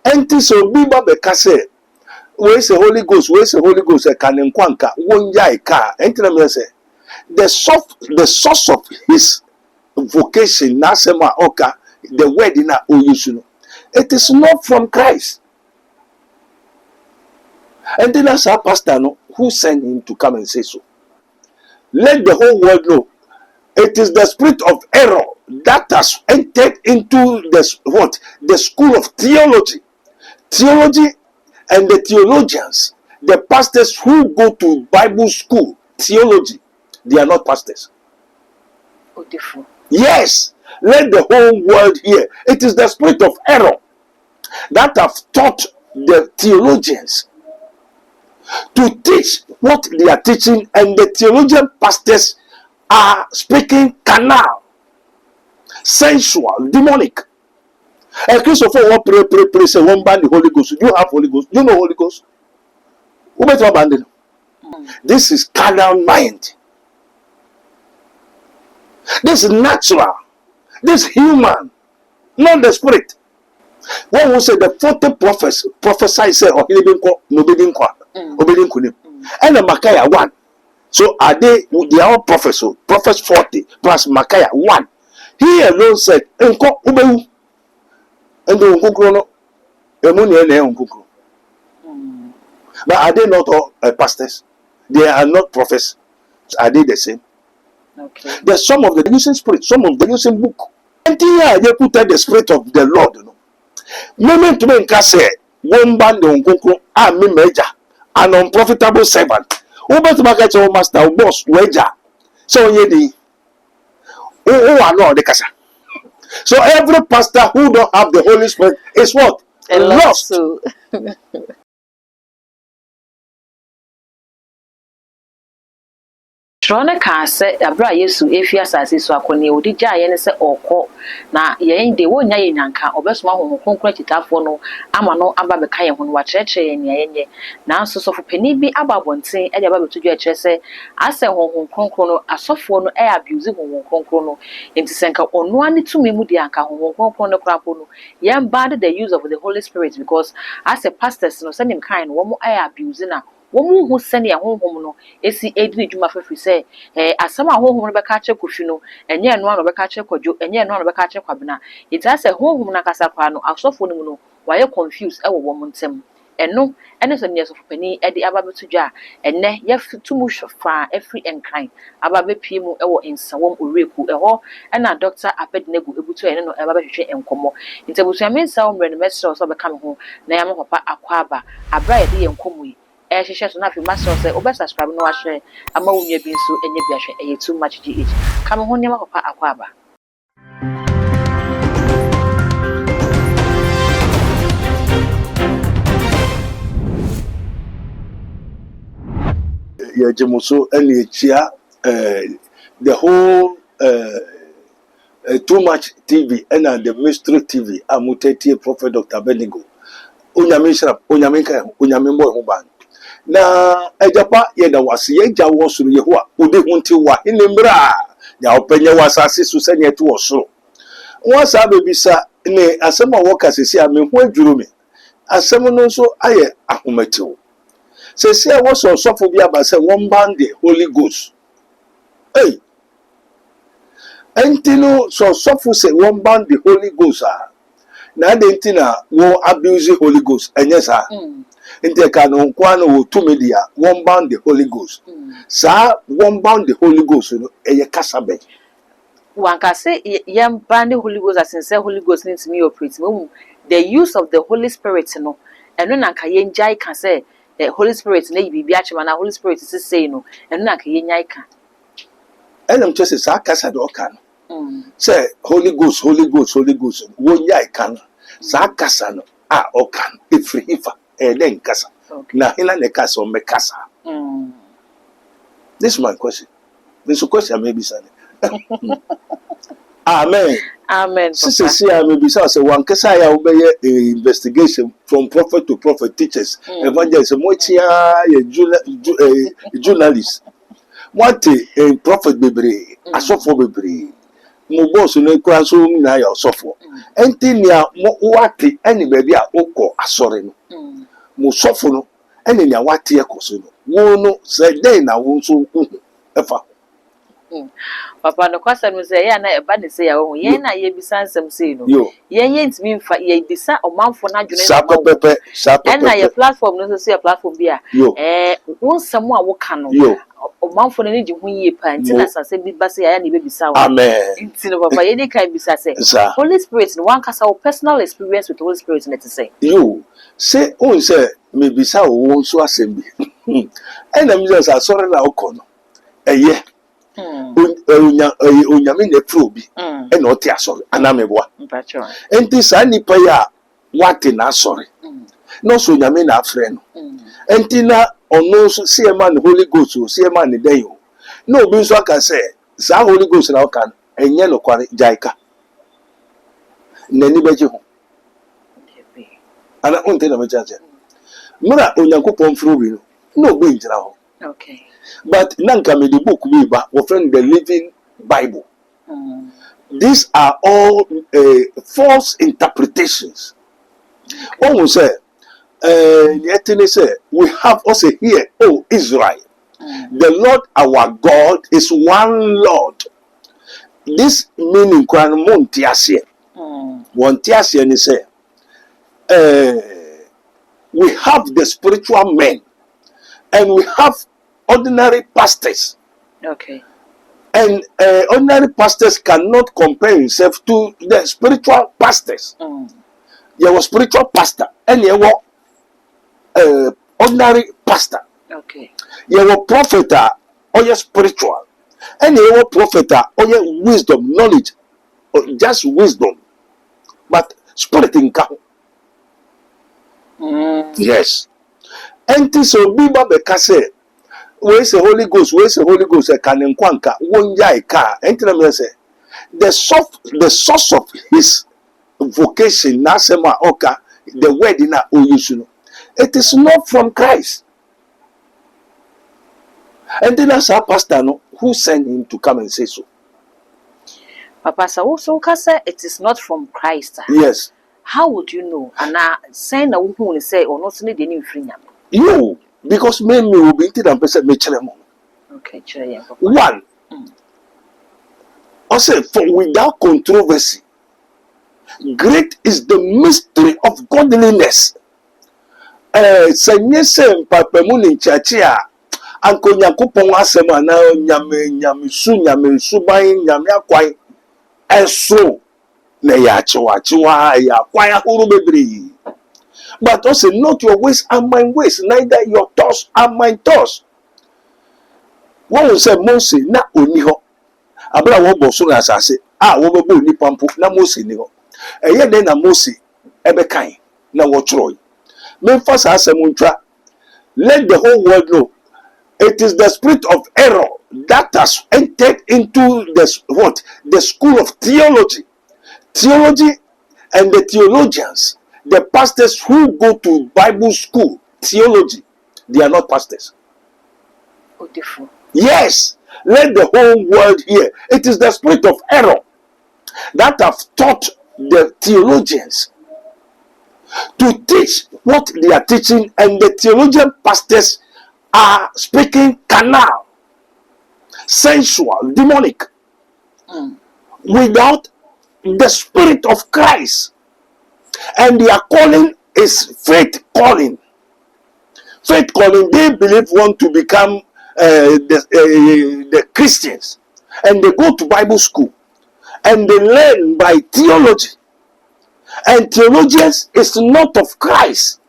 Enti so biba be kase we say Holy Ghost, e kanen kwanka won yai ka. Enti na me say the source of his vocation nasema oka the word na oyusu. It is not from Christ. And then as our pastor no, who sent him to come and say so. Let the whole world know. It is the spirit of error that has entered into the school of theology. Theology and the theologians, the pastors who go to Bible school, theology, they are not pastors. Oh, different. Yes, let the whole world hear. It is the spirit of error that have taught the theologians to teach what they are teaching, and the theologian pastors are speaking carnal, sensual, demonic. And Christopher will pray, say, one ban the Holy Ghost. You have Holy Ghost. You know Holy Ghost. Who better abandon? This is carnal mind. This is natural. This is human, not the spirit. When we say the 40 prophets prophesy, say, or nobody and the Micaiah 1. So are they are all prophets, so prophets 40 plus Micaiah 1. He alone said, Enko ubeu. And the Unkukrono, Emunia Unkukro. But are they not all pastors? They are not prophets. Are they the same? Okay. There's some of the using spirit, some of the using book. And here they put the spirit of the Lord. You know. Moment to make us say, one band on Unkukro, I'm a major, an unprofitable servant. Who better market your master, boss, wager. So ye who are not the casa. So every pastor who don't have the Holy Spirit is what? Lost. Trona ka se abra Yesu efia asase so akone odi gya ye ne se okọ na ye de wonya ye nyanka obesoma hohon konkro kitafo no ama no aba be ka ye ho no wa kyerɛkyerɛ ye ne ye na nso sofo pani bi ababonten e de aba betu gya kyerɛ se ase hohon konkro no asofo no e abuse hohon konkro no enti senka ono ani tumi mu de anka hohon konkro no krapo no ye bad the use of the Holy Spirit, because as a pastors no senim kind wo mo e abuse na womu hu sene ya honhom no esi edini dwuma fafiri se asama honhom no beka kye kofi no enye eno ano beka kye kwadwo enye eno ano beka kye kwabena ita se honhom na kasa kwa no asofo no mu no waye confused e wo wo ntem eno ene so ne asofo pani e de ababetu dwa enne yefutumu hwefa every enkran ababepie mu e wo nsawom oreku eho ena Dr. Abednego ebutu ene no ababehwehwe enkomo ntebutu Mensa omre no mesro so beka me ho na ya me papa akwaba abra ye de enkomo yi share so na fi master say obe subscribe no wa share ama wonye bi nso enye bi ahwe too much gh kam ho ne ma papa akwaba ya jemuso ene chia the whole too much TV and the mystery TV amutete Prophet Dr. Abednego onyame shira onyame kan onyame mbo ho ban na ejapa ye da wase ye gya wo soro ye ho a ode ho nti wa enembra ya openye wasase so sanye to osoro won sa bebisa ne asem a wo kasesi a me ho adwuro me asem no so aye ahomatew sesi a wo so sofo bi aba se won ban the Holy Ghost hey entino so sofo se won ban the Holy Ghost na de ntina wo abuse Holy Ghost enye sa inte ka no kwa no to media one bound the Holy Ghost sa one bound the Holy Ghost no eye kasa be wan ka say yam ban the Holy Ghost as say Holy Ghost need to me operate the use of the Holy Spirit no eno na ka ye njai ka say the Holy Spirit na bibi a chema na Holy Spirit is say no eno na ka ye njai ka enem chese sa kasa do kan say Holy Ghost wo njai kan sa kasa no a okan ifri ifa then kasa. Okay. Na hina ne kasa me kasa. This is my question. This question maybe say. Amen. Amen. Sister say maybe say one kasa ya obey investigation from prophet to prophet, teachers, evangelists, mochia journalists. What a prophet bebre, asofo bebre. mo boss no kura so na ya osofo enti nia mo wate eni baby a okọ asọre no mo sofo no eni nia wate ekoso no wo no say dey na wo so efa papa no kwasa no say ya na eba ne say ya wo yen na ye bisa nsem say no yen ntimi mfa ye bisa omanfo na adwene sa pepe na ye platform no so say platform bia wo nsem a wo ka no omanfo no ne ji hu yie pa nti na sase bi ba say ya na be bisa wo amen nti no papa ye dey kan bisa say Holy Spirit no one kasa personal experience with Holy Spirit net say say on say me bisa wo so asem bi ena mi say sorry na okọ no eye onyame na probi ena ote asọrị anamebwa enti sa nipa ya wate na asọrị no so onyame na afre no enti na ono so see man Holy Ghost o see man dey o no obi so aka say sa Holy Ghost na oka enye no kware jaika nani beje ho ana onte na mechache mura onyankopon frobi no obi njira ho okay. But nanka me the book we ba we friend the Living Bible. These are all false interpretations. Almost say we have also here, oh Israel, the Lord our God is one Lord. This meaning kwan montiasie. Montiasie ni say we have the spiritual men and we have ordinary pastors. Okay. And ordinary pastors cannot compare himself to the spiritual pastors. You were spiritual pastor and you were ordinary pastor. Okay. You were prophet or you spiritual. And you were prophet or you wisdom, knowledge, or just wisdom. But spirit in count. Yes. And so Biba Bekase. Where's the Holy Ghost? Where's the Holy Ghost? Can kwanka wonja ika. Enti na say the source of his vocation nasema oka the word na oyusuno. It is not from Christ. And then as our pastor no who sent him to come and say so. Papa so say it is not from Christ. Yes. How would you know? And saying na who say or not need any free You because men will be into them person me chelemo. Okay, chere. One. Also, for without controversy, great is the mystery of godliness. Senye se mpapa mu ni nchachi a anko Nyankopon asem na nyame suban nyame akwan eso na ya chiwa ya kwan ahuru bebre. But also, not your ways are my ways, neither your thoughts are my thoughts. One will say, Mose, na oniho. Abra wo bo so na asase. Wo be bo ni pampo na Mose ni ho. Eye den na Mose ebe kan na wo troy. Me fa sa asem ntwa. Let the whole world know it is the spirit of error that has entered into the school of theology. Theology and the theologians. The pastors who go to Bible school, theology, they are not pastors. Oh, different. Yes, let the whole world hear. It is the spirit of error that have taught the theologians to teach what they are teaching, and the theologian pastors are speaking carnal, sensual, demonic, without the spirit of Christ. And their calling is faith calling. Faith calling, they believe want to become the Christians. And they go to Bible school. And they learn by theology. And theologians is not of Christ.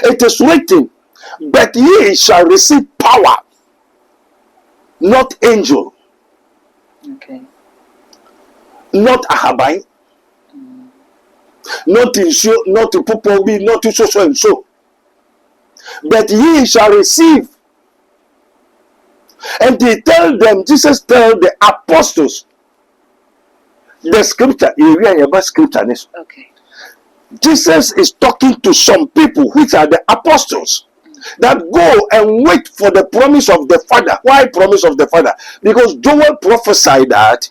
It is written, but ye shall receive power, not angel. Okay. Not Ahabai. Not in show, not to people be, not to so and so. But ye shall receive. And they tell them, Jesus tell the apostles, the scripture, you read about scripture. Okay. Jesus is talking to some people, which are the apostles, that go and wait for the promise of the Father. Why promise of the Father? Because Joel prophesied that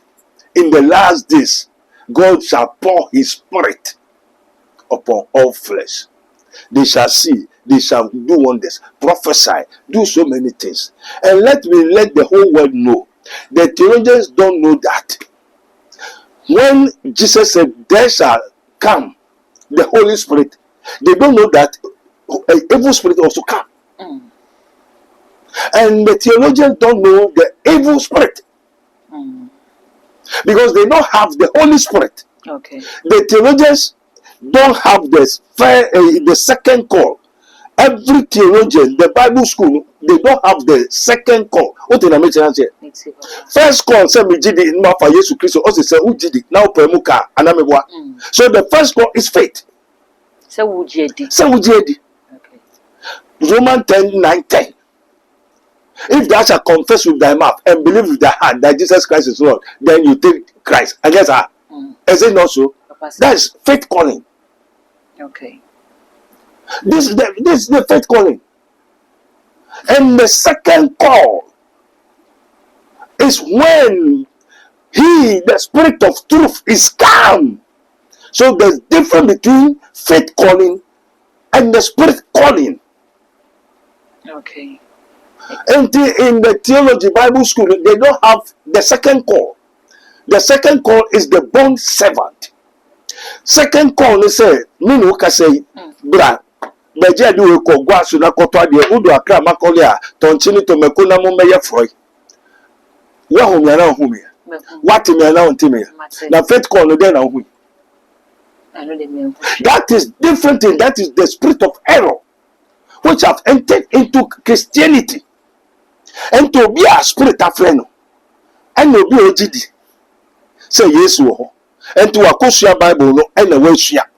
in the last days, God shall pour his spirit upon all flesh. They shall see, they shall do wonders, prophesy, do so many things. And let the whole world know. The theologians don't know that. When Jesus said, there shall come the Holy Spirit, they don't know that an evil spirit also come. And the theologians don't know the evil spirit. Because they don't have the Holy Spirit. Okay. The theologians don't have the second call. Every theologian, the Bible school, they don't have the second call. What did I mention here? First call, say me jidi in ma for Jesus Christ. Also say who jidi now premuka anamebwa. So the first call is faith. Say who jidi. Say who jidi. Okay. Romans 10:9-10. If thou shalt confess with thy mouth and believe with thy heart that Jesus Christ is Lord, then you take Christ. I guess is it not so? That is faith calling. Okay. This is the faith calling. And the second call is when the spirit of truth is come. So there's difference between faith calling and the spirit calling. Okay. And in the theology Bible school, they don't have the second call. The second call is the bond servant. Second call is say, Minu ka say, bra, beje do ko gwa so na kotwa de udu akra makole a tonchini to mekuna mo meye froy. Wa hu me na hu me. What me na hu me. Na faith call no dey na hu. That is different thing. That is the spirit of error which have entered into Christianity. And to be a spirit of friend, and to be a GD. Say yes, and to a kosher Bible no and a way share.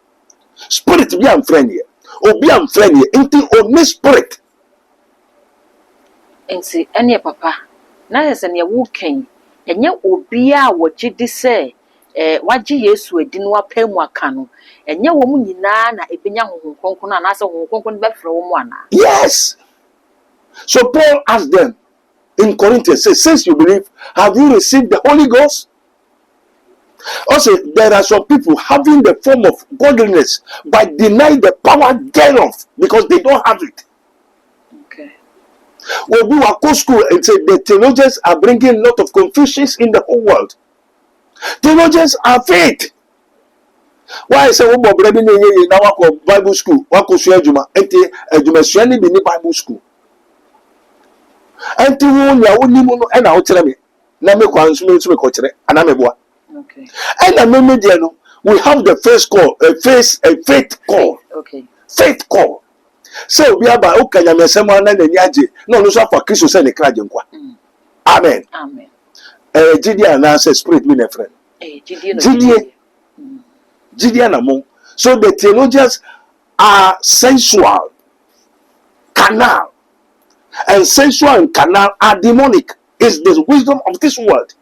Spirit be unfriendly, or be unfriendly into only spirit. And see, any papa, now as any walking, and yet will be a what GD say, what Jesus we didn't want pay more canoe, and your woman in Nana, a binya who concon and answer who concon back from one. Yes. So Paul asked them in Corinthians, says, since you believe, have you received the Holy Ghost? Also, there are some people having the form of godliness but deny the power thereof because they don't have it. Okay. When we were go school and say the theologians are bringing a lot of confusions in the whole world. Theologians are faith. Why say we Bible Bible school? Wako suajuma enti adwuma suani bi ni Bible school. Enti wo nya woni mu no na wo kire me na me kwa nso me ko kire ana me boa. Okay. And the media no, we have the first call, a faith call. Okay. Faith call. So we are by okanya mesema na nyaje no no so for Christ say ne kraje nkwa. Amen. Amen. Gidi na say spirit me na friend. Gidi na mo. So the theologians are sensual, carnal. And sensual and carnal are demonic. It's the wisdom of this world.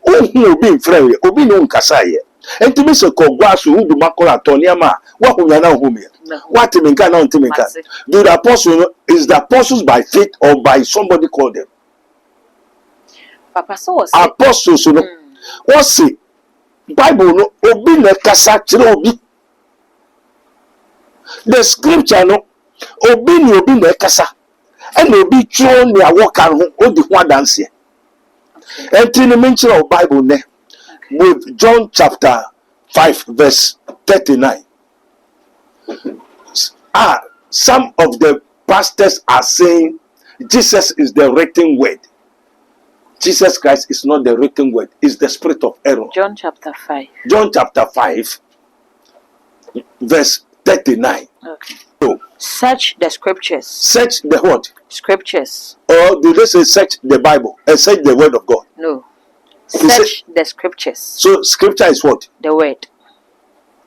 Who be friendly, obi no nkasa ye. Enti me se kogwa so udu makola toniama, wa hunya na hu me. What me nka na ntimi nka. Do the apostle is the apostles by faith or by somebody called them? Papa so was apostles no. What say Bible no obi na kasa kire obi. The scripture no obi na kasa. And obi tro ne awokan ho odi ho adanse. And in the mention of Bible ne, with John chapter 5 verse 39. Some of the pastors are saying Jesus is the written word. Jesus Christ is not the written word, it's the spirit of error. John chapter 5. John chapter 5 verse 39. Okay. So, search the scriptures. Search the what? Scriptures. Or do they say search the Bible and search the word of God? No. Search the scriptures. So scripture is what? The word.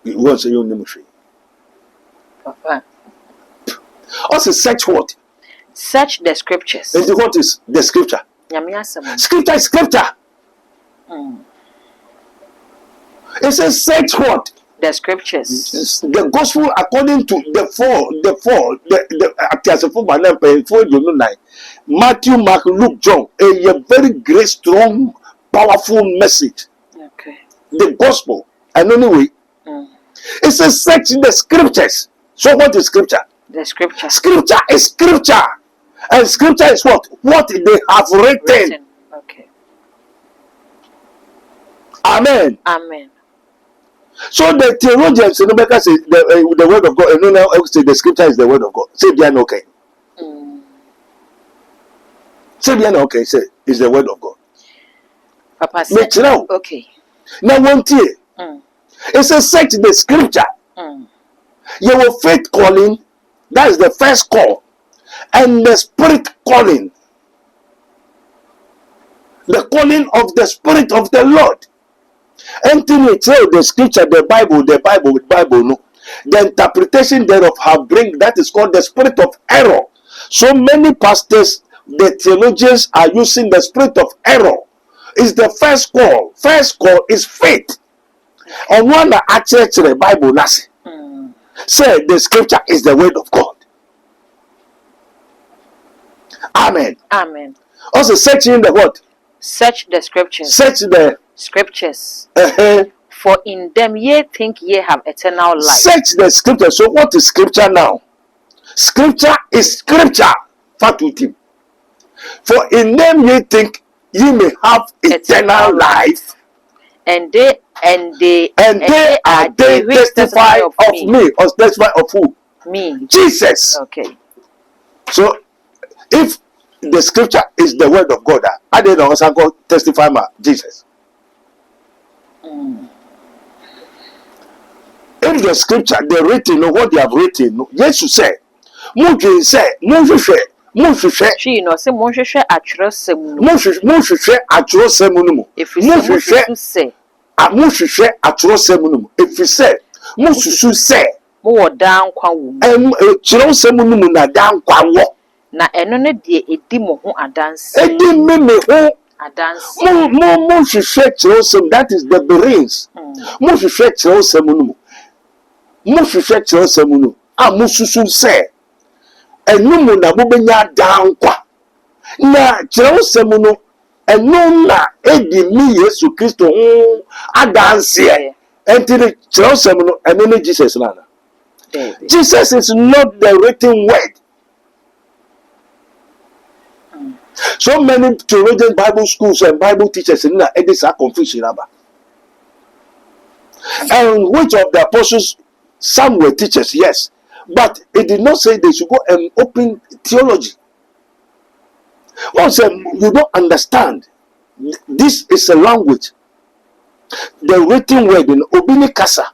You want to say your name? Papa. Also search what? Search the scriptures. And what is the scripture? Scripture is scripture. It says search what? The scriptures. The gospel according to the Matthew, Mark, Luke, John. A very great, strong, powerful message. Okay. the gospel. And anyway, it says search the scriptures. So what is scripture? The scripture. Scripture is scripture. And scripture is what? What they have written. Okay. Amen. Amen. So the theologians in America say the word of God, and no now say the scripture is the word of God. Say they are okay. Say they are okay. Say it's the word of God. Papa said, okay. Now one day, it says search the scripture. Your faith calling, that is the first call, and the spirit calling, the calling of the spirit of the Lord. Anything you tell the scripture, the Bible, no. The interpretation thereof have bring, that is called the spirit of error. So many pastors, the theologians are using the spirit of error. Is the first call. First call is faith. On one that actually the Bible say the scripture is the word of God. Amen. Amen. Also searching the what? Search the scriptures. Search the scriptures. For in them ye think ye have eternal life. Search the scripture. So what is scripture now? Scripture is scripture. Fatutim. For in them ye think ye may have eternal life. And they are they which testify of me. Or testify of who? Me. Jesus. Okay. So if the scripture is the word of God, I didn't also go testify my Jesus. If the scripture, they written, what they have written, yes, you say, Munji say, She no say Monshwe Atrosem. Monshwe Atrosemunum. If you say, Monshwe Atrosemunum. If you say, Monshwe say, more down Kwam. Chirosemunum na down Kwam. Na eno ne die edi mo ho adanse. Edi me ho adanse. Mo hwehwe Chirosem, that is the brains. Mo hwehwe Chirosem no. Mo hwehwe Chirosem no. A mo susu se. Enu mo na mo benya dan kwa. Na Chirosem no enu na edi mi Yesu Kristo ho adanse. Enti Chirosem no enu ne Jesus na. Jesus is not the written word. So many theologian Bible schools and Bible teachers in that edits are confusion about. And which of the apostles, some were teachers, yes, but it did not say they should go and open theology. Once you don't understand, this is a language, the written word in Obini Kasa,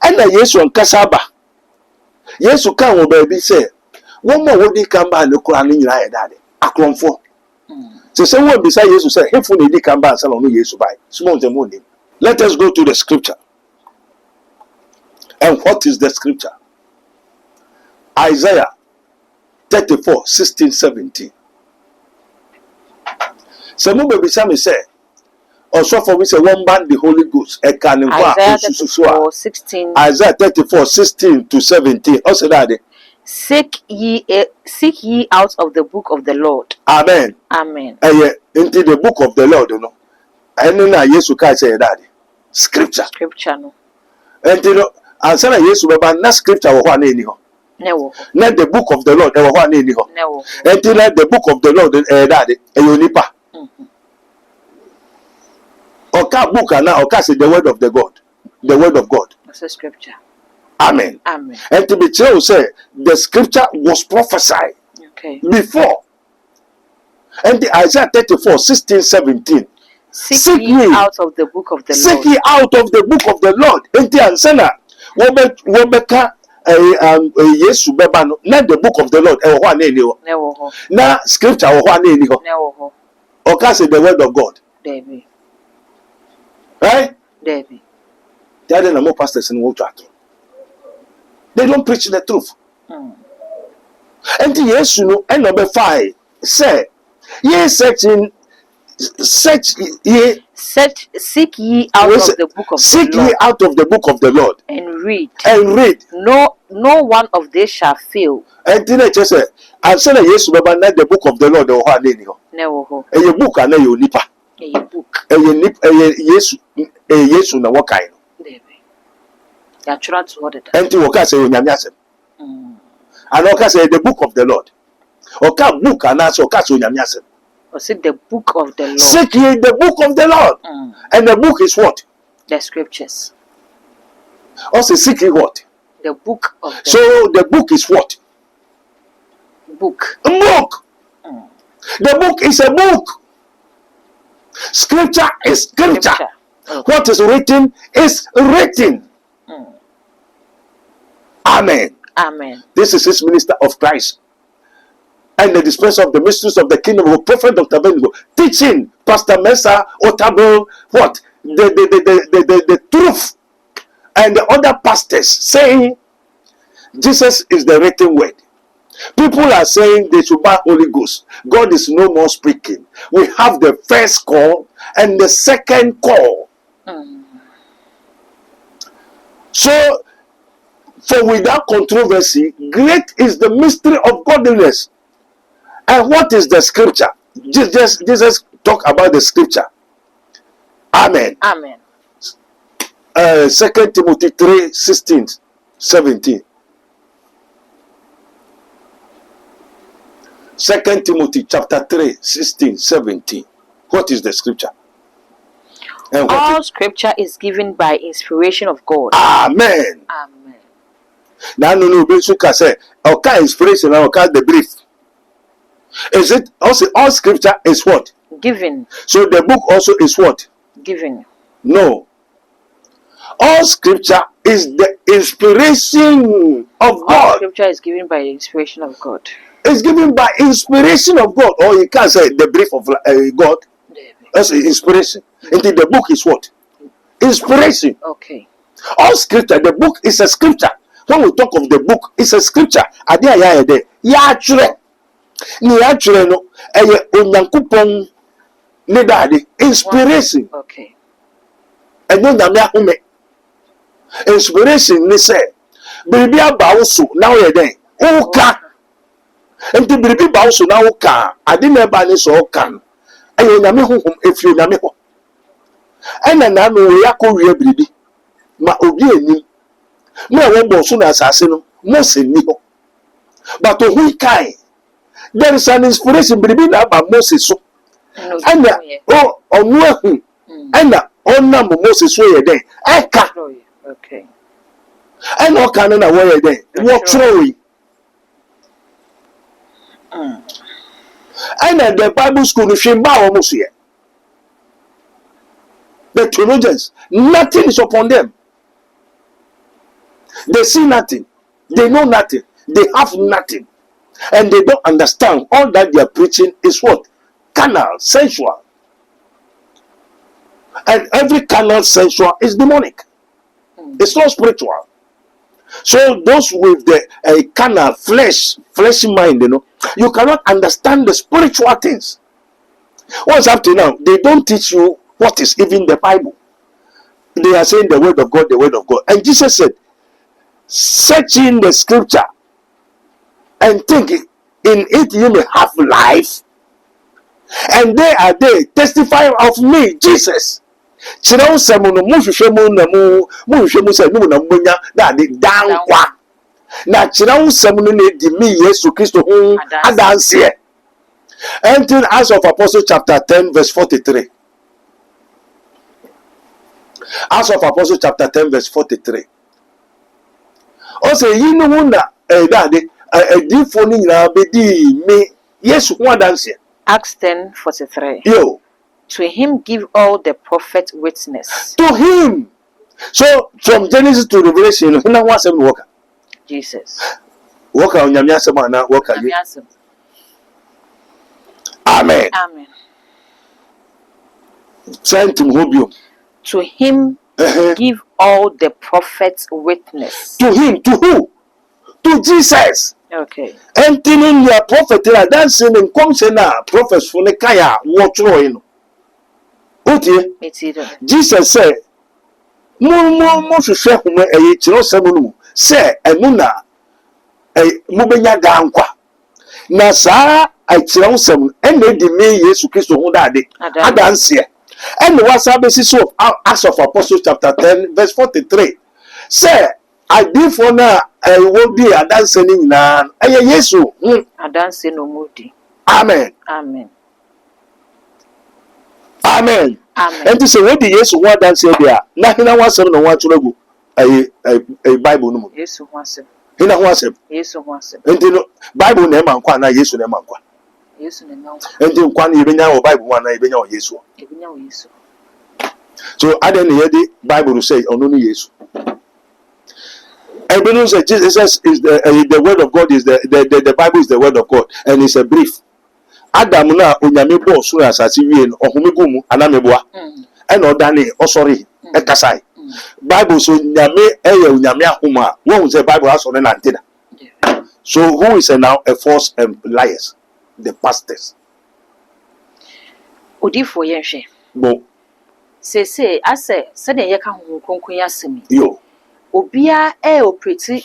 and the Yesu and Kasaba. Yesu can baby say, one more would come by the Quran in your daddy. For so someone beside Jesus said, "If we need come back, salon Jesus by small the morning." Let us go to the scripture. And what is the scripture? Isaiah 34, 16, 17. Some beside me say, also for me say one band the Holy Ghost. Isaiah 34, 16. Isaiah 34, 16 to 17. Also that. Seek ye out of the book of the Lord. Amen. Amen. Into the book of the Lord, you know. And then Jesus Christ said that. Scripture. Scripture, no. And you know, and say Jesus, but not scripture or one anyhow. No. Not the book of the Lord, or one anyhow. No. And you know, the book of the Lord, that Eunipa. Oka book and now Oka say the word of the God. The word of God. That's a scripture. Amen. Amen. And to be true, say the scripture was prophesied before. And the Isaiah 34, 16, 17. Seek ye out of the book of the Lord. Seek ye out of the book of the Lord. And the answer, Wobeka Yesu Beba, not the book of the Lord. No. Na scripture or one anyhow. No. Or say the word of God. David. Right? David. They are more pastors in water. They don't preach the truth. And yes, you know, and number 5 say, ye seek ye out of the book of the Lord. Seek ye out of the book of the Lord. And read. No one of these shall fail. And then I just say, I'm saying yes, but not the book of the Lord or what anyhow. No. And your book and your nipa. A book. Yesu na wakai no. Ya chura to what it. Enti woka say onyame asem. And woka say the book of the Lord. Oka book and also oka say onyame asem. Or say the book of the Lord. Seek ye the book of the Lord. And the book is what? The scriptures. Also seek ye what? The book of the So the book is what? Book. A book. The book is a book. Scripture is scripture. Okay. What is written is written. Amen. Amen. This is his minister of Christ and the dispenser of the mysteries of the kingdom of Prophet Dr. Bendigo, teaching Pastor Mensa, Otabil, what? The truth. And the other pastors saying Jesus is the written word. People are saying they should buy Holy Ghost. God is no more speaking. We have the first call and the second call. So, for without controversy, great is the mystery of godliness. And what is the scripture? Jesus talk about the scripture. Amen. Amen. 2 Timothy 3:16-17. 2 Timothy chapter 3:16-17. What is the scripture? And all scripture is given by inspiration of God. Amen. Amen. Now, no, say, okay, inspiration, okay, the brief. Is it also all scripture is what? Given. So the book also is what? Given. No. All scripture is the inspiration of God. All scripture is given by inspiration of God. It's given by inspiration of God. Or you can't say the brief of God. That's inspiration. Indeed, the book is what? Inspiration. Okay. All scripture, the book is a scripture. When we talk of the book, it's a scripture. Inspiration. Okay. And then inspiration ni say biribi aba wo so na wo yeden wo ka enti biribi ba wo so na wo ka ade na ba ni so ka ayo nyame honhom efio nyame ho ena na no we akọwie biribi ma obi eni ma wo bo so na asase no mo se ni ho but who kai there is an inspiration biribi na ba Moses so ena o onu ahu ena onna Moses so yeden eka. Okay. And no canon away then. What true? And the Bible school is almost here. The theologians, nothing is upon them. They see nothing, they know nothing, they have nothing, and they don't understand. All that they are preaching is what? Carnal, sensual. And every carnal, sensual is demonic. It's not spiritual. So those with the carnal fleshy mind, you cannot understand the spiritual things. What's up to now? They don't teach you what is even the Bible. They are saying the word of God, the word of God. And Jesus said, search in the scripture and think in it you may have life. And they are they testifying of me, Jesus. Chirawo semu no muhwehwemu na muhwehwemu se nu na munya na de dankwa na chirawo semu no na di mi Yesu Kristo ho adanse. Entering Acts of Apostles chapter 10 verse 43. Acts of Apostles chapter 10 verse 43. O say yinu hu na dade edifo ni nyina be di mi Yesu ho adanse. Acts 10:43. Yo. To him give all the prophets witness. To him. So from Genesis to Revelation, who now wants to work? Jesus. Work on your yasama na work on you. Amen. Amen. Send him hobium. To him give all the prophets witness. To him, to who? To Jesus. Okay. Entering your prophet, dancing and coming prophets for the kaya watch in. Jesus said, mo hwehwe homa chiro semu no say enu na mubenya gankwa na saa I tell some and they demand yes, Christo Hundade, Adansia. And the what's basis of Acts of Apostles chapter 10, verse 43. Say, I did for now, I will be a dancing now. Yes, a dancing no moody. Amen. Amen. Amen. Amen. And to say, what the yes, what dance there? Nothing I want some no one to go. A Bible no. Yes, once. In a once. Yes, once. And you Bible name and Kwana, yes, name and Kwan. Yes, and then Kwan, even now, Bible one, even now, yes. So I didn't hear the Bible say, only yes. And we know that Jesus is the word of God, is the Bible is the word of God, and it's a brief. Adam na onyame bo so asase wie no ohomegu mu anameboa eno dane osori ekasai Bible so nyame eye onyame ahoma won say Bible asori na antena. So who is now a false liars? The pastors. Odifo yenhwe Bo say ase se den ye ka ho kronkron yasemi yo obia operate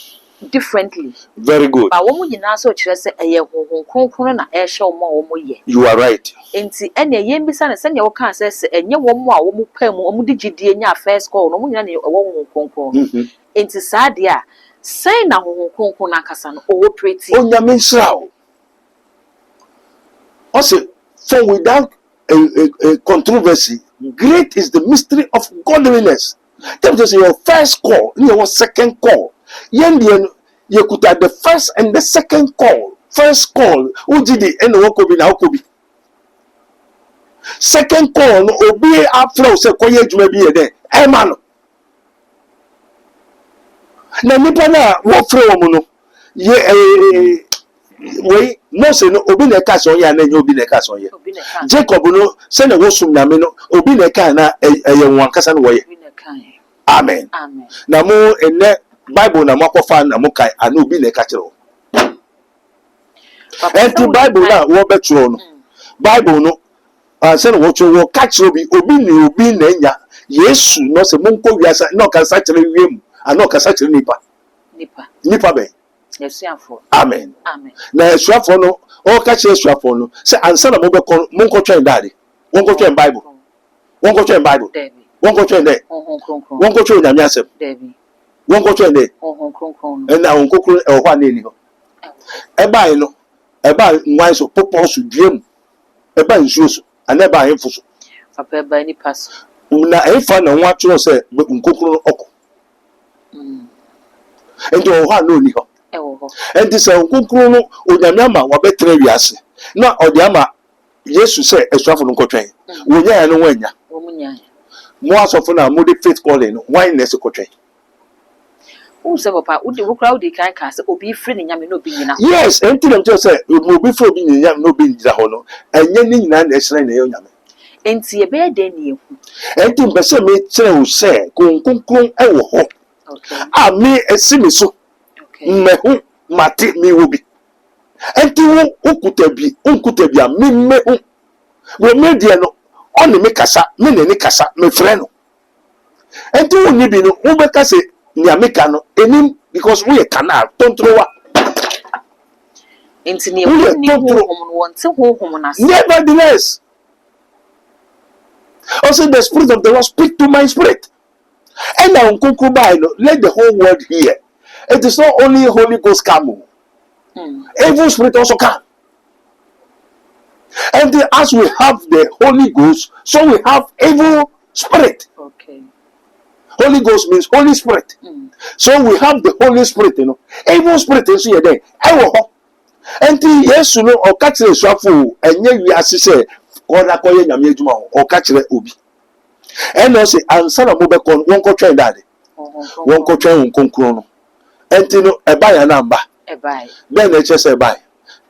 differently. Very good. But woman you so kire se eye kronkron na ehye omo ye. You are right. Enti ene ye mbisa na se ne wo kan se enye womo a womo pam womo digidie nya first call no mo nyina ne wo kronkron. Enti saa de a say na kronkron na kasa no operate. Onyame nsrao. Also, for without a controversy, great is the mystery of godliness. That was your first call, your second call. You could have the first and the second call. First call, Ujidi and Wokobi na Okobi. Second call, no obi afro se koye jumebi ede. Emano. Na nipa na wo fro omo no. Ye we no se no obi na ka so ya na obi na ka so ye. Jacob no se na wo sum na me no obi na ka na eye won kasa no wo ye. Amen. Amen. Na mo ene Bible na makofa na mo kai ana obi na ka kire. Enti Bible na wo betro no. Bible no say no wo cho wo ka kire obi na nya Yesu no se mo nko wiasa no ka sa kire wiem ana ka sa kire nipa be. Yesuafo. Amen. Amen. Na yesuafo no o ka kire yesuafo no say ansa na mo be kon mo nko twen dade. Won ko twen Bible. Won ko twen Bible. Won ko twen de. Won ko twen nyame asem. Won ko twen de. Na won ko kru e ho na eni ho. E bai no. E ba nwan so popo so duam. E ba nsuo so. Ana e ba henfo so. Papa ba ni pass. Na e fa na nwa tro se nkokuru no oko. Enti o ha na oni ho. Enti se nkokuru no onyame ama wa betre wiase. Na odi ama Yesu se esuafo no nkotwen. Wonya ya no wanya. Mo asofo na mo de faith calling no why na se kotwen. Say papa udi wukra udi kan ka se obi free ni nyame no obi nyina. Yes, enti dem tell say obi free obi nyina no obi nyina ho no enye ni nyina na esre na nyame. Enti ebe ya den ni ehu. Enti mbese me kire wo se konkonkron e wo ho. Okay. A me esimi so. Okay. Mehu mate mi wo bi. Enti wo okuta bi a me mehu. Wo me die no oni me kasa me ne kasa me frɛ no. Enti wo ni bi no wo be kasa Niameka no enim because we canal tontrowa. Enti ne ni wonte honhom na. Nevertheless, also the spirit of the Lord speak to my spirit. And now let the whole world hear. It is not only Holy Ghost come. Evil spirit also come. And as we have the Holy Ghost, so we have evil spirit. Okay. Holy Ghost means Holy Spirit. So we have the Holy Spirit, you know. Evil spirit is here there. And yes, you know, or catch the swafu, and ye assess, or na koye nyame adwuma or catch the obi. And also, answer a mobile con won't go train daddy. Won't go train concrono. And you know, a buy a number. A buy. Then they just a buy.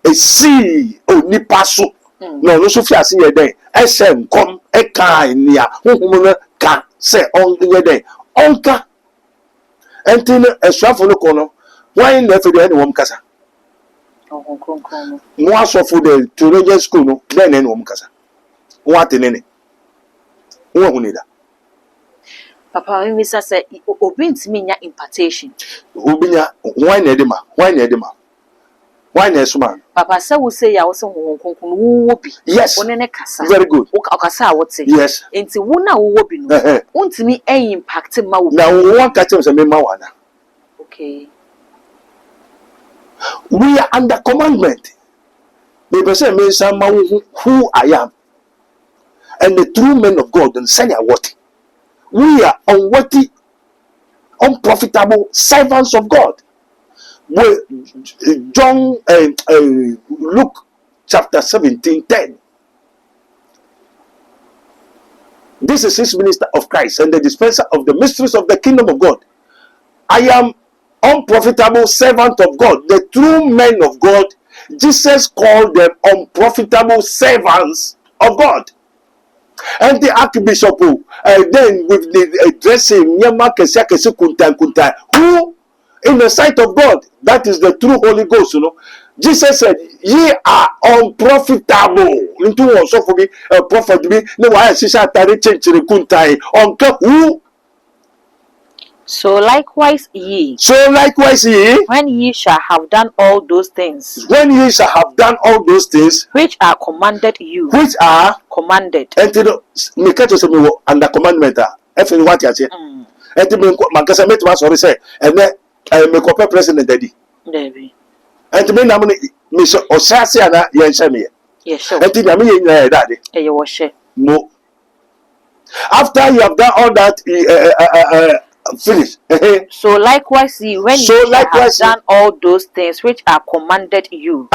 A see, oh, nipasu. No, so far see a day. I said, come a kind near whom can say on the day. Onka. And then a swaff on the corner. Why never the anyone casa? More so for the Theological school, then anyone casa. What in any? Who need that? Papa, Mr. said, obint me impartation. Ubinya, why Nedima? Why Nedima? Why Nesman? Papa say we say ya wo se honhom kronkron wo bi. Yes. Wo ne kasa. Very good. Okasa wote. Yes. Enti wo na wo bi no. Untimi impact ma wo. Now one catch him say me ma wana. Okay. We are under commandment. The say Mensa who I am. And the true men of God and send what. We are unworthy, unprofitable servants of God. Luke chapter 17:10. This is his minister of Christ and the dispenser of the mysteries of the kingdom of God. I am unprofitable servant of God. The true men of God, Jesus called them unprofitable servants of God. And the archbishop, then with the dressing, who in the sight of God, that is the true Holy Ghost, Jesus said, ye are unprofitable. Into one so for me, prophet me, no why shisha tari change kuntai on who. So likewise ye, when ye shall have done all those things, which are commanded you, commanded. And me catch us me under commandment. If you what you say, and me mankasa me to sorry say, and then me copy president daddy. Debbie. And me na me so osase ana yen hye me. Yes, sure. And na me yen na daddy. You wash it. No. After you have done all that, finish. So likewise, when you have done all those things which are commanded you,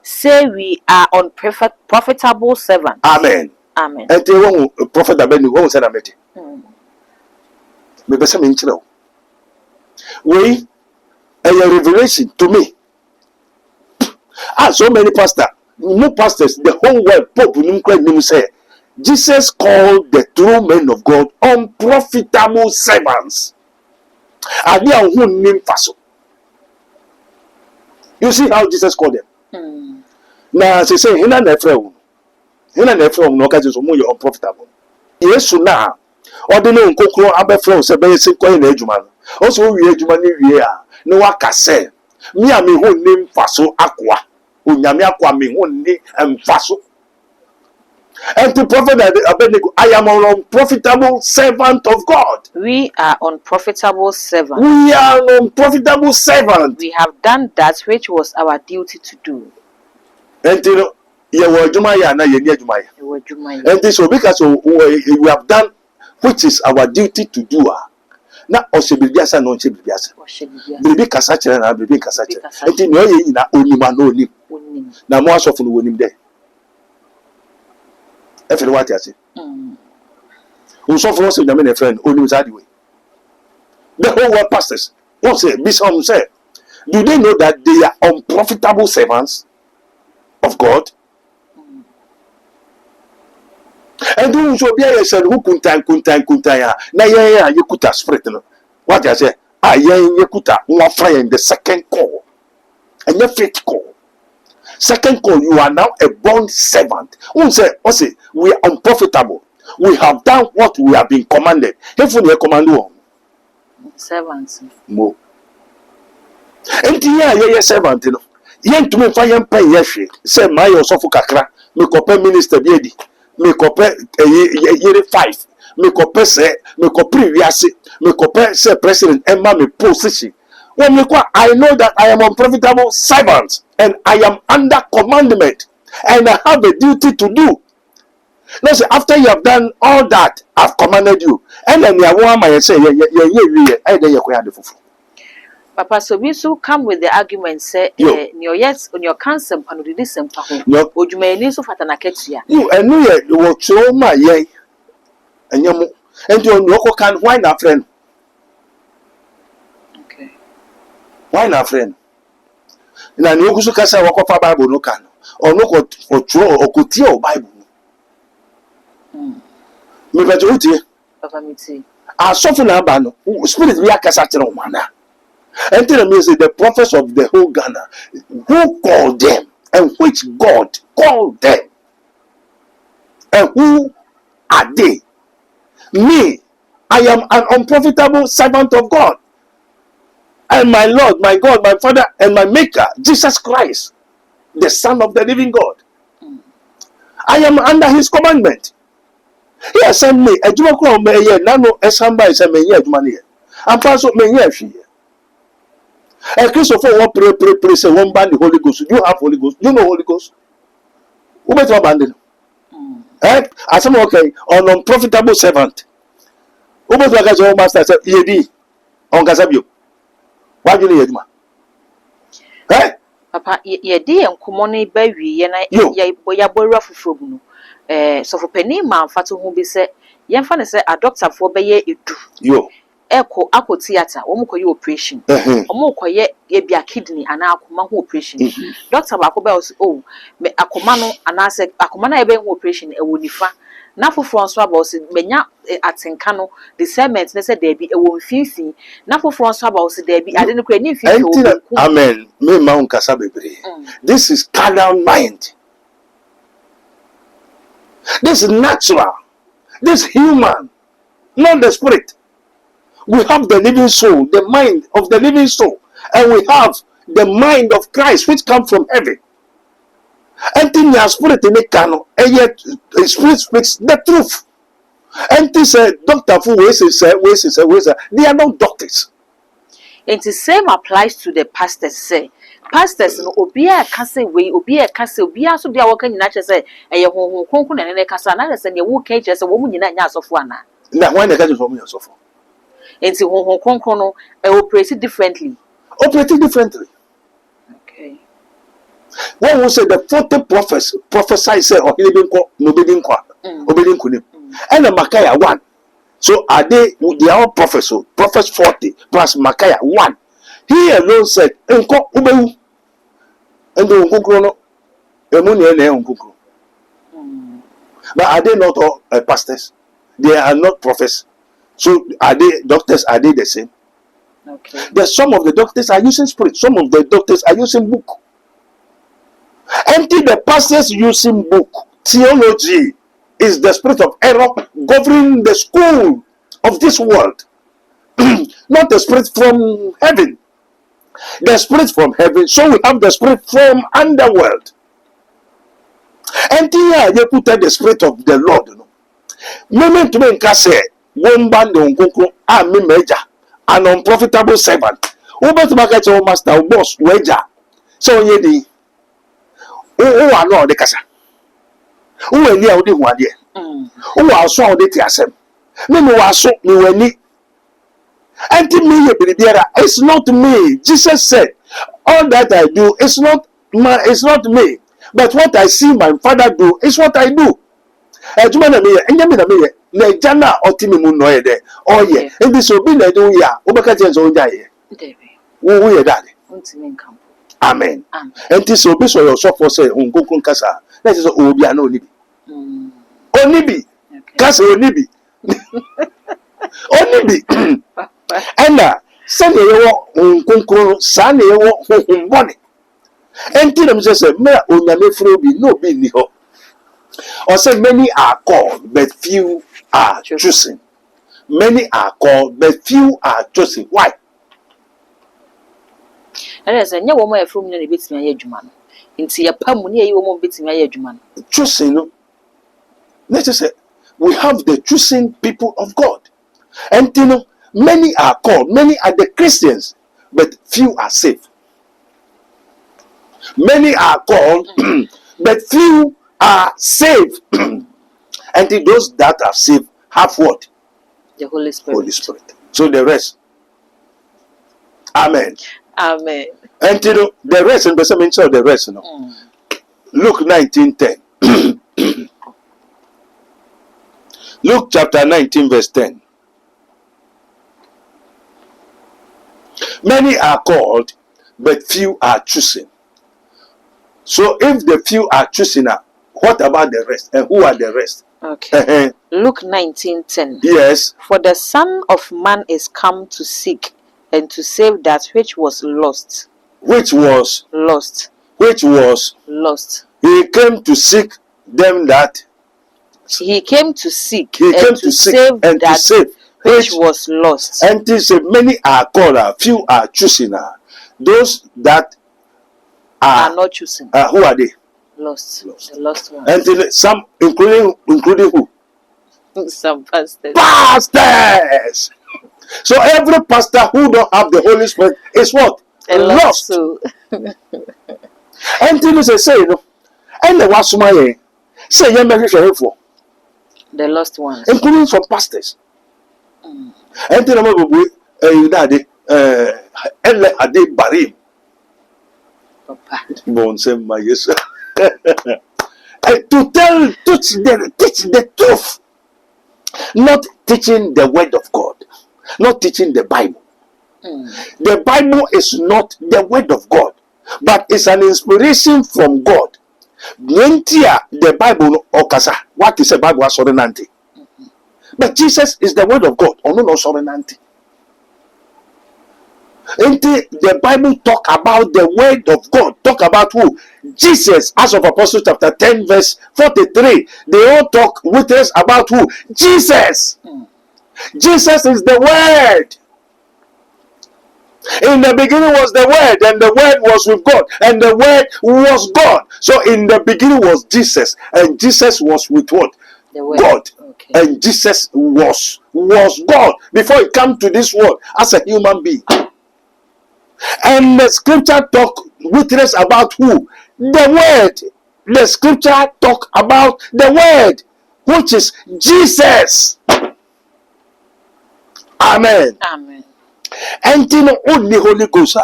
say we are unprofitable servants. Amen. Amen. And the prophet Abeni won't say that. Me besa me nchira. We a revelation to me. So many pastors, no pastors, the whole world, Pope Num say. Jesus called the true men of God unprofitable servants. And they are who name faso. You see how Jesus called them? Now, as I say, Hina nefrem no kaje so you unprofitable. Yes, na. Ordinary nkokro abefrem se be se koyi na adwuma no. Also wie adwuma ni wie a, ne waka se, me a me ho name faso akwa. Onyame akwa me ho ni emfaso. And to prophet Abednego, I am an unprofitable servant of God. We are unprofitable servants. We are an unprofitable servant. We have done that which was our duty to do. And you know, and so because we have done which is our duty to do. Now, Oshibiasa no Chibiasa. Baby Casacha and Baby Casacha. And you know, only man only. Now, more often winning there. If you want to say, who so for us in a friend, only was way. The whole world pastors, what say, Bishop said, do they know that they are unprofitable servants of God? And who should be a son who kuntaya, na you could have spread. What I say, you could have more fire in the second call, and your faith call. Second call, you are now a bond servant. Who say, we are unprofitable. We have done what we have been commanded. If we are commanded, servants. Mo. And yeah, servant, you know. Yen to me fire pay yeshi. Say my yourself kakra. Me kope minister biedi. Me kope yere 5. Me kope say. Me kope wiase. Me kope say president. Emma me position. I know that I am unprofitable servant and I am under commandment and I have a duty to do. Now, say, after you have done all that, I've commanded you. And then you want say, Papa, so we so come with the argument say, yes, on your cancer, and do this and would you may need so fat an aketia? You and you will show my yay and you and your can why not, friend? Why not, friend? Na ni okusu kasa wakofa Bible no kan. Ono ko otro okutie Bible. Me baje utie. Papa miti. Asofu na ba no. Spirit bi akasa kire umana. Enter me say the prophets of the whole Ghana, who called them and which God called them. And who are they? Me, I am an unprofitable servant of God. And my Lord, my God, my Father, and my Maker, Jesus Christ, the Son of the living God. I am under his commandment. He has sent me. A Juma Kro may ye nano esamba is a may ye money. And pass up may ye she. A Christopher won't pray, say one band the Holy Ghost. You have Holy Ghost. You know Holy Ghost. Who better abandon? As I'm okay, on unprofitable servant. Who better like your master said, Yedi on Gazabio. Why do you need? Papa, ye dear and common baby, and I boy from so for penny man fatu who be said, Yan fan say a doctor for bay yo. Echo Apple Theatre, Omoko operation. Omoko ye be a kidney and Akuma operation. Doctor Bacobels, oh, me Akomano and I said Akomana ebe operation a wunifa. Na for Francois Boss, Menya at Sencano, the cement, they said there be a woman fifi. Na for Francois Boss, there be I didn't create any. Amen. Me Mount Casabebre. This is carnal mind. This is natural. This is human, not the spirit. We have the living soul, the mind of the living soul, and we have the mind of Christ, which comes from heaven. Anything your spirit in the canon, and yet the spirit speaks the truth. And this doctor who ways, they are not doctors. And the same applies to the pastors. Say pastors no obia kase we obia kase obia so dia working na say eye honhon konkon na ne kasa na say ne wo kan kire say wo mu nyina nya asofo ana. Na when the kase so mu asofo. And the honhon konkon no operate differently. Okay. When we say the 40 prophets prophesy say or living ko no bedin kwa obedin kunim. And the Micaiah 1. So are they are prophets 40 plus Micaiah 1. He alone said enko ubewu. And the unkunkro no emuni na unkunkro. But are they not all pastors? They are not prophets. So are they doctors? Are they the same? Okay. There's some of the doctors are using spirit. Some of the doctors are using book. Until the pastors using book, theology is the spirit of error governing the school of this world. Not the spirit from heaven. The spirit from heaven. So we have the spirit from underworld. Until here, they put the spirit of the Lord. Moment to make us say, one band on Google, I'm a major, an unprofitable servant. Who but market your master, boss, wager. So, ye who are not the casa. Who are near the one year? Who are so the TSM? Many were so me when me. Until me, it's not me. Jesus said, all that I do is not me. But what I see my father do is what I do. Jumana me, enyamina me, na jana otimi mu no ye de. Oh yeah. And this will be na do ya. Obaka je so nja ye. Wo ye dade. Untimi nkampo. Amen. And this will be so your so for say onkonkon kasa. That is obi ana onibi. Onibi. Kasa onibi. Onibi. Ena sane yewo onkonkon sane yewo honhom enti dem say me onyame fro bi no bi ni ho. Or say many are called but few are chosen. Many are called but few are chosen. Why? And say nya wo mo e fro mu na betimi aye adwuma no. Nti ye pam ni ayi wo mo betimi aye adwuma no. Chosen no. Let's say we have the chosen people of God. And you know, many are called, many are the Christians, but few are saved. Many are called, but few are saved. And those that are saved have what? The Holy Spirit. Holy Spirit. So the rest. Amen. Amen. And you know, the rest, and the rest, you know. Luke 19:10. Luke chapter 19, verse 10. Many are called, but few are chosen. So if the few are chosen, what about the rest? And who are the rest? Okay. Luke 19:10. Yes. For the Son of Man is come to seek and to save that which was lost. Which was lost. Which was lost. He came to seek them that. He came to seek. He came to save and that to save which was lost. And he said, many are called, few are chosen. Those that are not chosen. Who are they? Lost. The lost ones. And some, including who? Some pastors. Pastors. So every pastor who don't have the Holy Spirit is what? Lost. So. And things they say, you know, and the was my say you make it for The lost ones. including some pastors. And then I'm daddy and ade barim. Papa. Bon say my yes. To teach the truth, not teaching the word of God, not teaching the Bible. The Bible is not the word of God, but it's an inspiration from God. The Bible okasa. What is the Bible? Sorenanti. But Jesus is the word of God. No sorenanti. The Bible talk about the word of God. Talk about who? Jesus. As of Apostles chapter 10 verse 43. They all talk with us about who? Jesus. Jesus is the word. In the beginning was the word, and the word was with God, and the word was God. So in the beginning was Jesus, and Jesus was with what? God. Okay. And Jesus was God before he came to this world as a human being. And the scripture talk with us about who? The word. The scripture talk about the word, which is Jesus. Amen. Amen. Entino only Holy Ghost.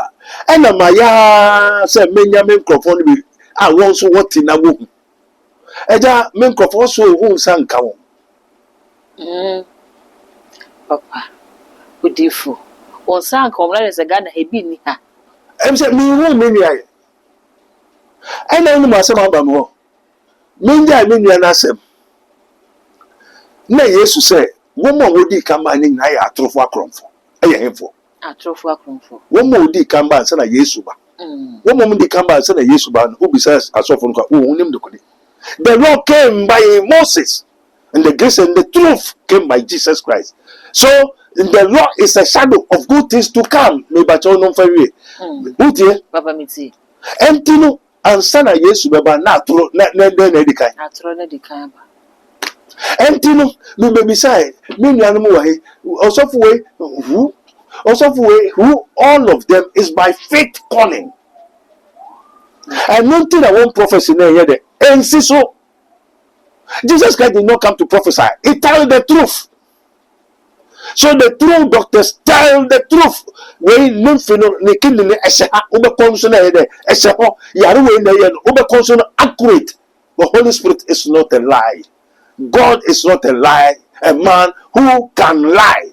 And Maya said, Menya microphone be. I want so what in a womb. Eja microphone so won't sang come. Papa, good different. On sang come like a gun a bin. I'm saying, me won't mean I. And I know myself about more. Minja, Nasem. Nay, yes, to say, woman would come by in I are trophy crumful. A handful. A trophy crumful. One more would come by and send a Yesuba. One moment they come by and send a Yesuba, who besides a sophomore who him the Kodi. The law came by Moses, and the grace and the truth came by Jesus Christ. So the law is a shadow of good things to come. Maybe I don't know for you. Who dear? Papa Mitzi. Entino and Sana Yesuba, not through Nedikai. Not through Nedikai. Entino, no baby side, many animal also for who? Also for who all of them is by faith calling. And nothing I want prophecy here. And so Jesus Christ did not come to prophesy. He told the truth. So the true doctors tell the truth. When no fino ne kindi ne esha ube consona ede esha ho yaru we ne yen ube consona accurate. The Holy Spirit is not a lie. God is not a lie. A man who can lie.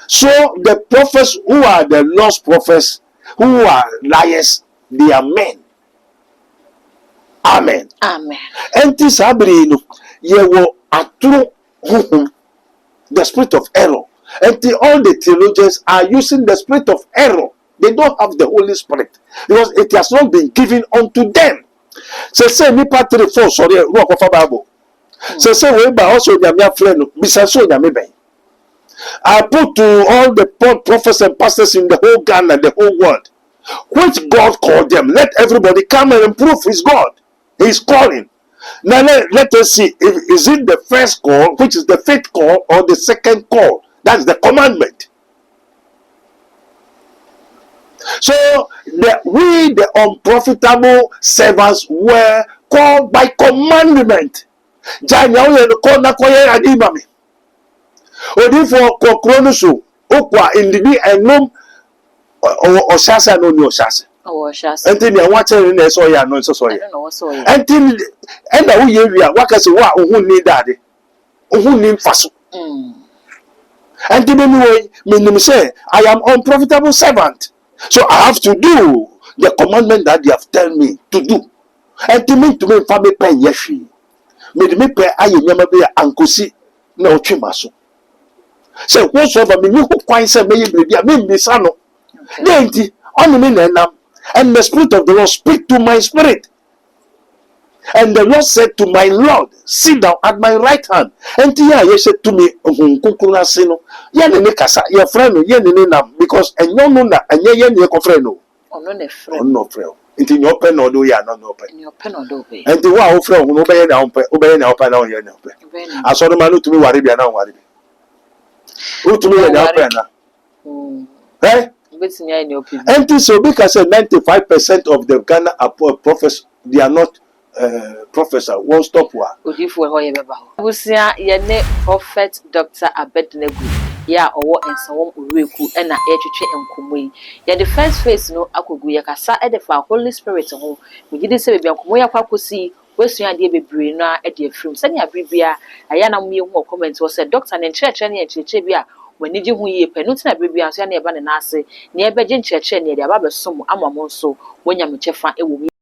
So the prophets who are the lost prophets, who are liars, they are men. Amen. Amen. Enti sabrino ye wo atru the spirit of error. And all the theologians are using the spirit of error. They don't have the Holy Spirit because it has not been given unto them. Say me part 3 4 sorry rock of Bible. Say we by also nyame friend bisa so nyame ben. I put to all the prophets and pastors in the whole Ghana, the whole world, which God called them. Let everybody come and prove His God. He's calling. Now let us see, is it the first call, which is the faith call, or the second call? That's the commandment. So we, the unprofitable servants, were called by commandment. Odifo kokronusu okwa indidi enum oshasa no ni oshasa. Oshasa. Enti ni anwache ni so ya no so ya. Enti enda wo ye wi a wakase wo a ohun ni dade. Ohun ni mfaso. Enti me nim say I am unprofitable servant. So I have to do the commandment that they have told me to do. Enti me to me fa me pen yehwi. Me pe aye nyama be ankosi na otwe maso. So whatsoever me who quite say me baby me bisa no. Then on me na and the Spirit of the Lord speak to my spirit. And the Lord said to my Lord, sit down at my right hand. And he said to me, kunkuna sino. Ye ne kasa, your friend, ye ne na because and no na and ye ne friend no. ono ne frɛ ono frɛ nti nyɛ ɔpɛ na ɔdo yɛ no ɔpɛ ne opɛ no do be nti wo a wo frɛ wo no bɛyɛ na ɔpɛ wobɛyɛ na ɔpɛ na ɔyɛ na ɔpɛ asɔre ma no tumi ware bia na ware wo tumi yɛ na ɔpɛ na betimi ay ne opɛ and so because 95% of the Ghana prophets they are not professor won't stop wa odifo ho ye beba ho abusia ye ne prophet Dr. Abednego ya owo ensawom oreku na etwetwe enkomo yi ye the first phase no akogu ye kasa e de fa Holy Spirit ho mugide se bebia enkomo ya kwakosi wesu ade bebre no e de afrim sani abribia aya na mo ye hu comment wo se doctor ne nkyerɛkyerɛ ne nkyerɛkyerɛ bi a wani ji hu ye pɛ no tina abribia so ya na ye ba ne na ase ne e beje nkyerɛkyerɛ ne de aba besom ama mo nso wonya me kyefa e wo